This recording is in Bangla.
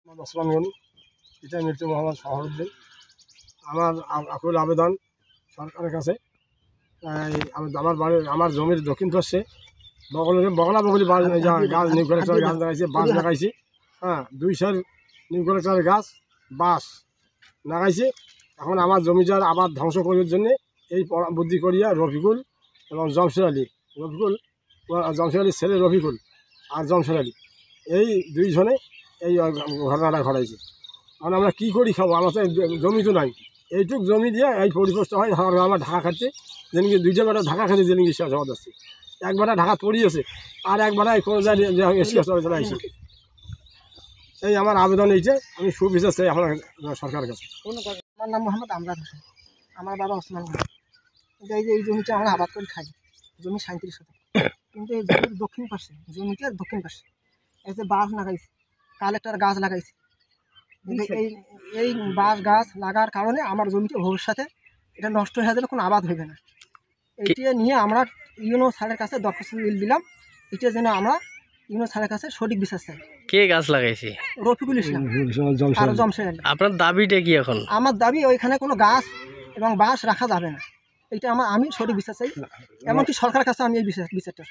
মোহাম্মদ আসলাম গনি, পিতা মৃত্যু মোহাম্মদ শহরুদ্দিন। আমার আকুল আবেদন সরকারের কাছে। আমার বাড়ি, আমার জমির দক্ষিণ পাশে বগলা বগলি গাছ, নিউ কালেক্টরের গাছ লাগাইছে, বাঁশ লাগাইছি। হ্যাঁ, 200 নিউ কালেক্টরের গাছ, বাঁশ লাগাইছে। এখন আমার জমিটার আবার ধ্বংস করার জন্যে এই বুদ্ধি করিয়া রফিকুল এবং জমশের আলী, জমশের আলীর ছেলে রফিকুল আর জমশের আলী, এই দুইজনে এই ঘটনাটা ঘটাইছে। কারণ আমরা কী করি খাবো, আমার তো জমি তো নাই। এইটুক জমি দিয়ে এই পরিবেষ্ট হয়। আমার ঢাকা খাচ্ছে, যেদিনকে 2টা বেটা ঢাকা খাচ্ছে, যেদিনকে সহজ আসছে, একবারে ঢাকা পড়িয়েছে আর একবারে চলে আসছে। এই আমার আবেদন এইটা, আমি সুবিচার চাই আমার সরকারের কাছে। আমার নাম মোহাম্মদ আমরাদ হোসেন, আমার বাবা ওসমান গনি। এই যে এই জমিটা আমরা আবাদ করে খাই, জমি 37 শতক। কিন্তু এই জমির দক্ষিণ পাশে, জমিটার দক্ষিণ পাশে এই যে বাঁশ লাগাইছে, কালেক্টর গাছ লাগাইছে। এই এই বাঁশ গাছ লাগার কারণে আমার জমিটা ভবিষ্যতে এটা নষ্ট হয়ে গেলে কোনো আবাদ হবে না। এইটা নিয়ে আমরা ইউনো স্যারের কাছে দরখাস্ত দিলাম, এটা যেন আমরা ইউনো স্যারের কাছে সঠিক বিচার চাই। কে গাছ লাগাইছে? রফিকুল ইসলাম আর জমশেদ আলী। আপনার দাবিটা কি এখন? আমার দাবি ওইখানে কোনো গাছ এবং বাঁশ রাখা যাবে না, এটা আমি সঠিক বিচার চাই। এমনকি সরকারের কাছে আমি এই বিচারটা